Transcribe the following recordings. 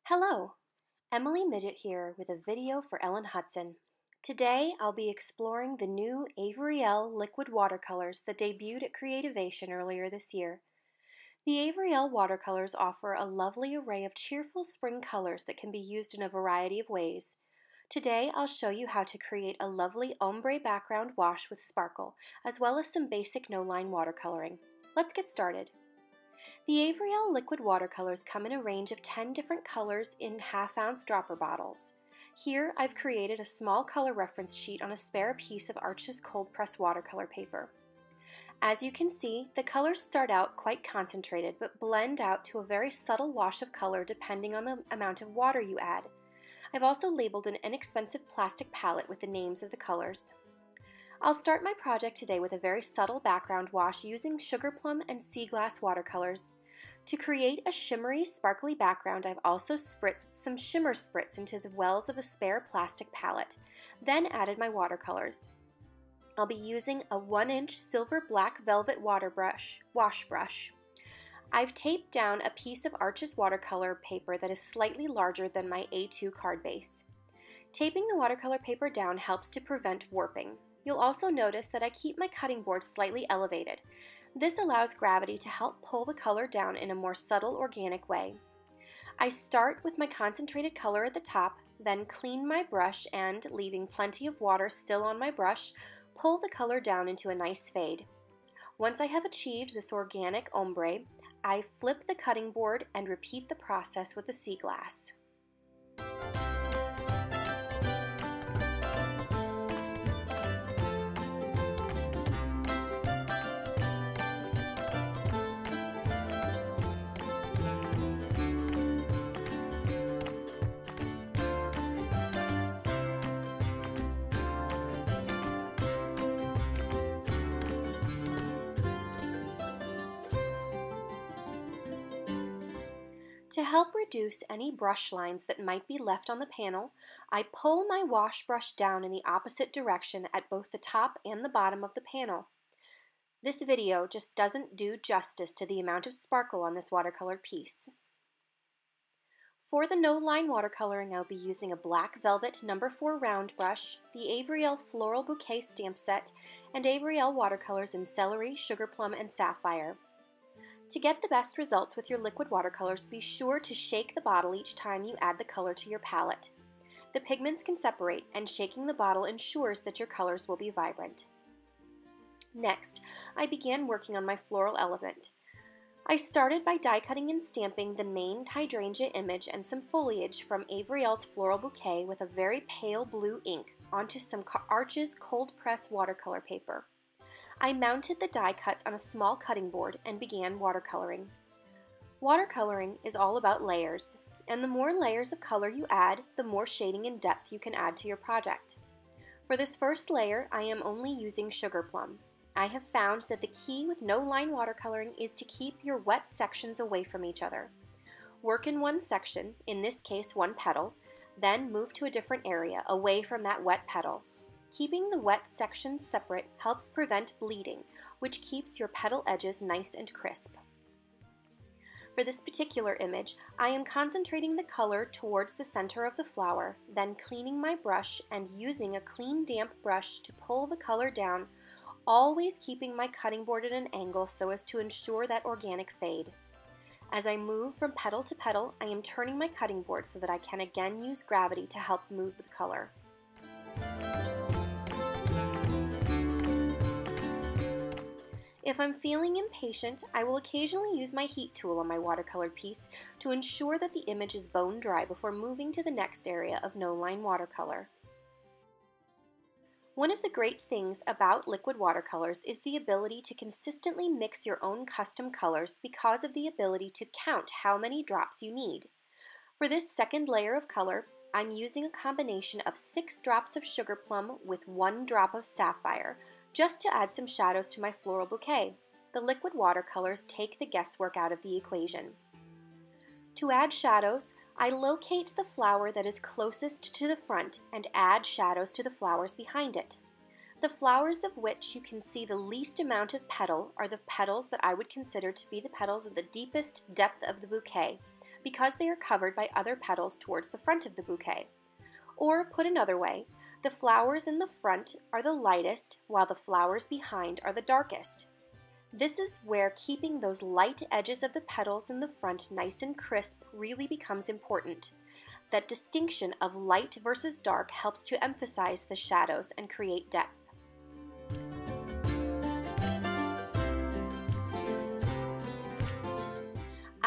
Hello, Emily Midgett here with a video for Ellen Hutson. Today I'll be exploring the new Avery Elle liquid watercolors that debuted at Creativation earlier this year. The Avery Elle watercolors offer a lovely array of cheerful spring colors that can be used in a variety of ways. Today I'll show you how to create a lovely ombre background wash with sparkle, as well as some basic no-line watercoloring. Let's get started. The Avery Elle liquid watercolors come in a range of 10 different colors in half-ounce dropper bottles. Here I've created a small color reference sheet on a spare piece of Arches cold press watercolor paper. As you can see, the colors start out quite concentrated but blend out to a very subtle wash of color depending on the amount of water you add. I've also labeled an inexpensive plastic palette with the names of the colors. I'll start my project today with a very subtle background wash using sugar plum and sea glass watercolors. To create a shimmery, sparkly background, I've also spritzed some shimmer spritz into the wells of a spare plastic palette, then added my watercolors. I'll be using a 1-inch silver black velvet wash brush. I've taped down a piece of Arches watercolor paper that is slightly larger than my A2 card base. Taping the watercolor paper down helps to prevent warping. You'll also notice that I keep my cutting board slightly elevated. This allows gravity to help pull the color down in a more subtle, organic way. I start with my concentrated color at the top, then clean my brush and, leaving plenty of water still on my brush, pull the color down into a nice fade. Once I have achieved this organic ombre, I flip the cutting board and repeat the process with the sea glass. To help reduce any brush lines that might be left on the panel, I pull my wash brush down in the opposite direction at both the top and the bottom of the panel. This video just doesn't do justice to the amount of sparkle on this watercolor piece. For the no-line watercoloring, I'll be using a black velvet No. 4 round brush, the Avery Elle Floral Bouquet stamp set, and Avery Elle watercolors in celery, sugar plum, and sapphire. To get the best results with your liquid watercolors, be sure to shake the bottle each time you add the color to your palette. The pigments can separate, and shaking the bottle ensures that your colors will be vibrant. Next, I began working on my floral element. I started by die cutting and stamping the main hydrangea image and some foliage from Avery Elle's Floral Bouquet with a very pale blue ink onto some Arches cold press watercolor paper. I mounted the die cuts on a small cutting board and began watercoloring. Watercoloring is all about layers, and the more layers of color you add, the more shading and depth you can add to your project. For this first layer, I am only using sugar plum. I have found that the key with no-line watercoloring is to keep your wet sections away from each other. Work in one section, in this case one petal, then move to a different area away from that wet petal. Keeping the wet sections separate helps prevent bleeding, which keeps your petal edges nice and crisp. For this particular image, I am concentrating the color towards the center of the flower, then cleaning my brush and using a clean, damp brush to pull the color down, always keeping my cutting board at an angle so as to ensure that organic fade. As I move from petal to petal, I am turning my cutting board so that I can again use gravity to help move the color. If I'm feeling impatient, I will occasionally use my heat tool on my watercolored piece to ensure that the image is bone dry before moving to the next area of no-line watercolor. One of the great things about liquid watercolors is the ability to consistently mix your own custom colors because of the ability to count how many drops you need. For this second layer of color, I'm using a combination of 6 drops of sugar plum with 1 drop of sapphire, just to add some shadows to my floral bouquet. The liquid watercolors take the guesswork out of the equation. To add shadows, I locate the flower that is closest to the front and add shadows to the flowers behind it. The flowers of which you can see the least amount of petal are the petals that I would consider to be the petals of the deepest depth of the bouquet, because they are covered by other petals towards the front of the bouquet. Or, put another way, the flowers in the front are the lightest, while the flowers behind are the darkest. This is where keeping those light edges of the petals in the front nice and crisp really becomes important. That distinction of light versus dark helps to emphasize the shadows and create depth.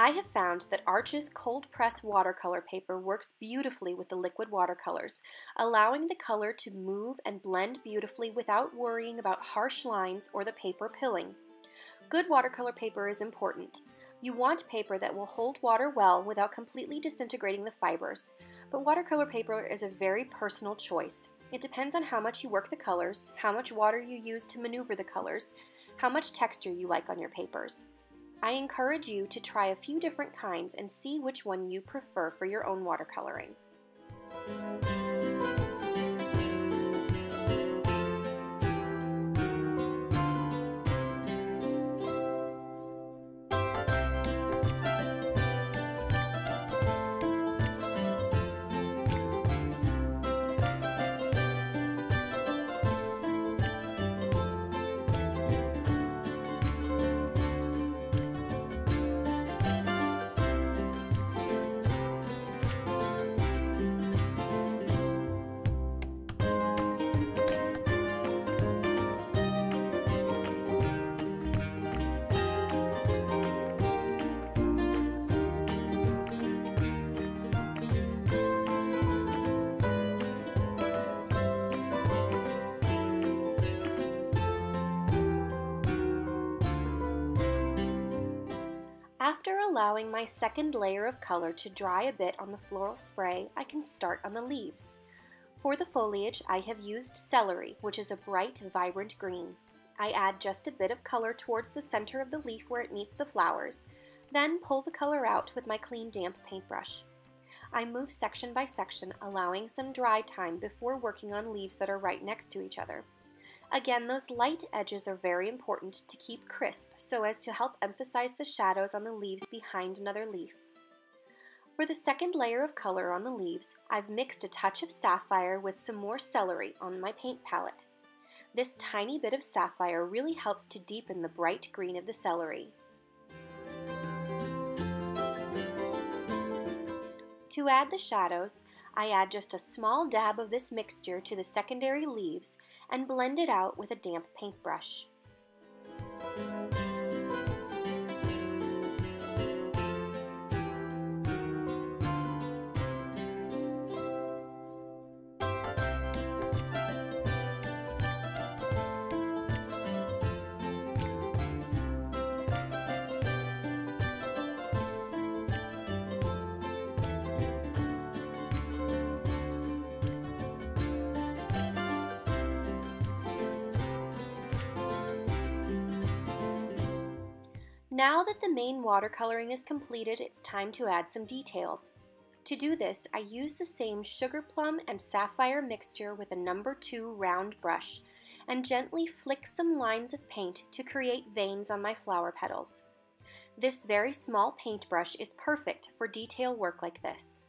I have found that Arch's cold press watercolor paper works beautifully with the liquid watercolors, allowing the color to move and blend beautifully without worrying about harsh lines or the paper pilling. Good watercolor paper is important. You want paper that will hold water well without completely disintegrating the fibers, but watercolor paper is a very personal choice. It depends on how much you work the colors, how much water you use to maneuver the colors, how much texture you like on your papers. I encourage you to try a few different kinds and see which one you prefer for your own watercoloring. After allowing my second layer of color to dry a bit on the floral spray, I can start on the leaves. For the foliage, I have used celery, which is a bright, vibrant green. I add just a bit of color towards the center of the leaf where it meets the flowers, then pull the color out with my clean, damp paintbrush. I move section by section, allowing some dry time before working on leaves that are right next to each other. Again, those light edges are very important to keep crisp so as to help emphasize the shadows on the leaves behind another leaf. For the second layer of color on the leaves, I've mixed a touch of sapphire with some more celery on my paint palette. This tiny bit of sapphire really helps to deepen the bright green of the celery. To add the shadows, I add just a small dab of this mixture to the secondary leaves and blend it out with a damp paintbrush. Now that the main watercoloring is completed, it's time to add some details. To do this, I use the same sugar plum and sapphire mixture with a number 2 round brush and gently flick some lines of paint to create veins on my flower petals. This very small paintbrush is perfect for detail work like this.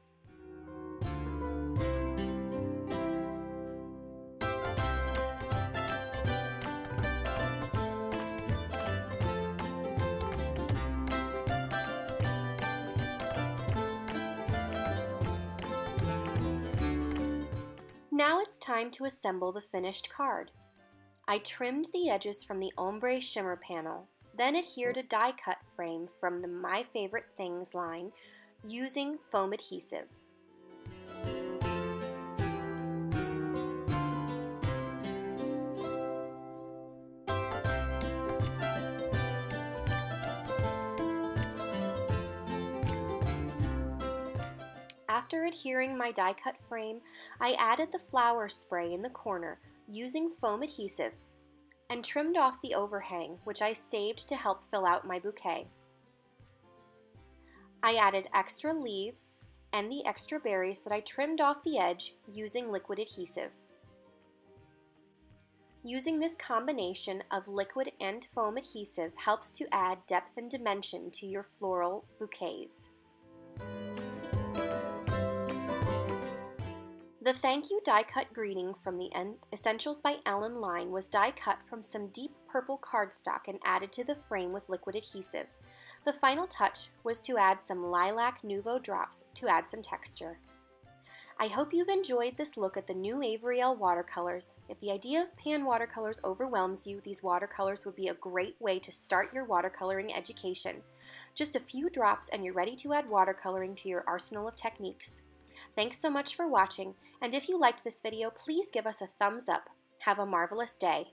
Now it's time to assemble the finished card. I trimmed the edges from the ombre shimmer panel, then adhered a die cut frame from the My Favorite Things line using foam adhesive. After adhering my die-cut frame, I added the flower spray in the corner using foam adhesive and trimmed off the overhang, which I saved to help fill out my bouquet. I added extra leaves and the extra berries that I trimmed off the edge using liquid adhesive. Using this combination of liquid and foam adhesive helps to add depth and dimension to your floral bouquets. The thank you die cut greeting from the Essentials by Ellen line was die cut from some deep purple cardstock and added to the frame with liquid adhesive. The final touch was to add some lilac nouveau drops to add some texture. I hope you've enjoyed this look at the new Avery Elle watercolors. If the idea of pan watercolors overwhelms you, these watercolors would be a great way to start your watercoloring education. Just a few drops and you're ready to add watercoloring to your arsenal of techniques. Thanks so much for watching, and if you liked this video, please give us a thumbs up. Have a marvelous day.